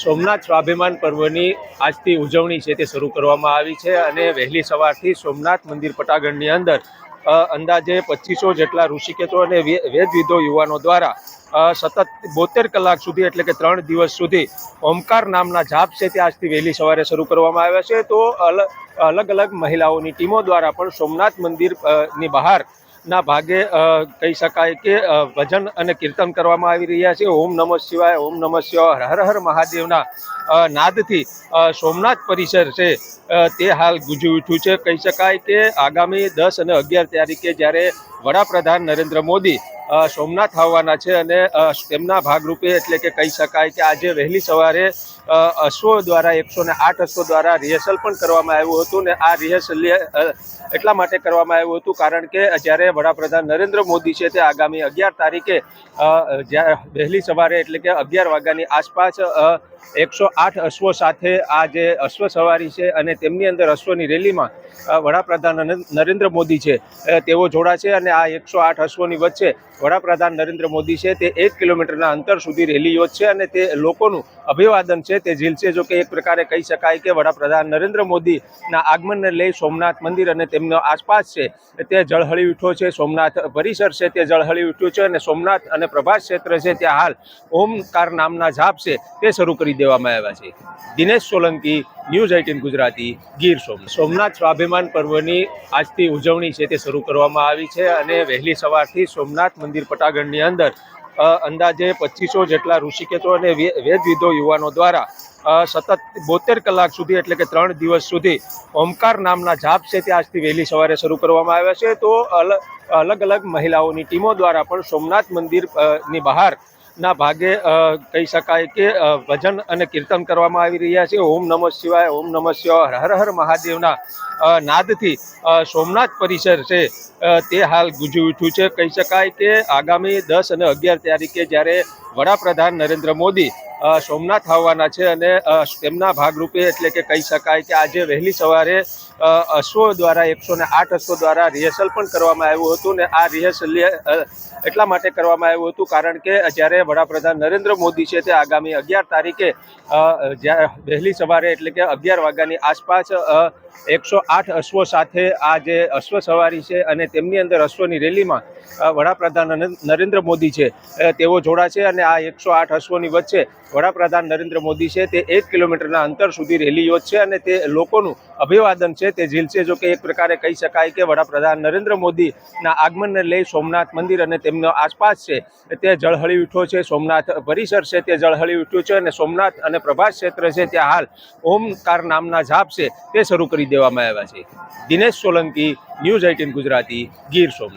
સોમનાથ સ્વાભિમાન પર્વની આજથી ઉજવણી છે તે શરૂ કરવામાં આવી છે અને વહેલી સવારથી સોમનાથ મંદિર પટાગણની અંદર અંદાજે 2500 જેટલા ઋષિકેતો અને વેદવિદો યુવાનો દ્વારા સતત 72 કલાક સુધી એટલે કે 3 દિવસ સુધી ઓમકાર નામના જાપ છે તે આજથી વહેલી સવારે શરૂ કરવામાં આવ્યા છે। તો અલગ અલગ મહિલાઓની ટીમો દ્વારા પણ સોમનાથ મંદિરની બહાર ના ભાગે કહી શકાય કે ભજન અને કીર્તન કરવામાં આવી રહ્યા છે। ઓમ નમઃ શિવાય, ઓમ નમઃ શિવાય, હર હર મહાદેવના નાદથી સોમનાથ પરિસર છે તે હાલ ગુંજી ઉઠ્યું છે। કહી શકાય કે આગામી 10 અને 11 તારીખે જ્યારે વડાપ્રધાન નરેન્દ્ર મોદી સોમનાથ આવવાના છે અને તેમના ભાગરૂપે એટલે કે કહી શકાય કે આજે વહેલી સવારે અશ્વો દ્વારા 108 અશ્વો દ્વારા રિહર્સલ પણ કરવામાં આવ્યું હતું ને આ રિહર્સલ એટલા માટે કરવામાં આવ્યું હતું કારણ કે જ્યારે વડાપ્રધાન નરેન્દ્ર મોદી છે તે આગામી 11 તારીખે વહેલી સવારે એટલે કે 11 વાગ્યાની આસપાસ 108 અશ્વો સાથે આ જે અશ્વ સવારી છે અને તેમની અંદર અશ્વની રેલીમાં વડાપ્રધાન નરેન્દ્ર મોદી છે તેઓ જોડાશે અને આ 108 અશ્વોની વચ્ચે વડાપ્રધાન નરેન્દ્ર મોદી છે તે 1 કિલોમીટરના અંતર સુધી રેલી યોજશે અને તે લોકોનું અભિવાદન છે તે ઝીલશે। જો કે એક પ્રકારે કહી શકાય કે વડાપ્રધાન નરેન્દ્ર મોદીના આગમનને લઈ સોમનાથ મંદિર અને તેમનો આસપાસ છે તે ઝળહળી ઉઠ્યો છે। સોમનાથ પરિસર છે તે ઝળહળી ઉઠ્યું છે અને સોમનાથ અને પ્રભાસ ક્ષેત્ર છે ત્યાં હાલ ઓમકાર નામના જાપ છે તે શરૂ કરી દેવામાં આવ્યા છે। દિનેશ સોલંકી, ન્યૂઝ 18 ગુજરાતી, ગીર સોમનાથ સ્વાભિમાન પર્વની આજથી ઉજવણી છે તે શરૂ કરવામાં આવી છે અને વહેલી સવારથી સોમનાથ મંદિર પટાગણની અંદર અંદાજે 2500 જેટલા ઋષિકેતો અને વેદવિદો યુવાનો દ્વારા સતત 72 કલાક સુધી એટલે કે 3 દિવસ સુધી ઓમકાર નામના જાપ છે તે આજથી વહેલી સવારે શરૂ કરવામાં આવ્યા છે। તો અલગ અલગ મહિલાઓની ટીમો દ્વારા પણ સોમનાથ મંદિરની બહાર ના ભાગે કહી શકાય કે ભજન અને કીર્તન કરવામાં આવી રહ્યા છે। ઓમ નમઃ શિવાય, ઓમ નમઃ શિવાય, હર હર મહાદેવના નાદથી સોમનાથ પરિસર છે તે હાલ ગુંજી ઉઠ્યું છે। કહી શકાય કે આગામી 10 અને 11 તારીખે જ્યારે વડાપ્રધાન નરેન્દ્ર મોદી સોમનાથ આવવાના છે અને તેમના ભાગરૂપે એટલે કે કહી શકાય કે આજે વહેલી સવારે અશ્વો દ્વારા 108 અશ્વો દ્વારા રિહર્સલ પણ કરવામાં આવ્યું હતું ને આ રિહર્સલ એટલા માટે કરવામાં આવ્યું હતું કારણ કે જ્યારે વડાપ્રધાન નરેન્દ્ર મોદી છે તે આગામી 11 તારીખે વહેલી સવારે એટલે કે 11 વાગ્યાની આસપાસ 108 અશ્વો સાથે આ જે અશ્વ સવારી છે અને તેમની અંદર અશ્વની રેલીમાં વડાપ્રધાન નરેન્દ્ર મોદી છે તેઓ જોડાશે અને આ 108 અશ્વોની વચ્ચે વડાપ્રધાન નરેન્દ્ર મોદી છે તે 1 કિલોમીટરના અંતર સુધી રેલી યોજશે અને તે લોકોનું અભિવાદન છે તે ઝીલશે। જો કે એક પ્રકારે કહી શકાય કે વડાપ્રધાન નરેન્દ્ર મોદીના આગમનને લઈ સોમનાથ મંદિર અને તેમનો આસપાસ છે તે ઝળહળી ઉઠ્યો છે। સોમનાથ પરિસર છે તે ઝળહળી ઉઠ્યું છે અને સોમનાથ અને પ્રભાસ ક્ષેત્ર છે ત્યાં હાલ ઓમકાર નામના જાપ છે તે શરૂ કરી દેવામાં આવ્યા છે। દિનેશ સોલંકી, ન્યૂઝ 18 ગુજરાતી, ગીર સોમનાથ।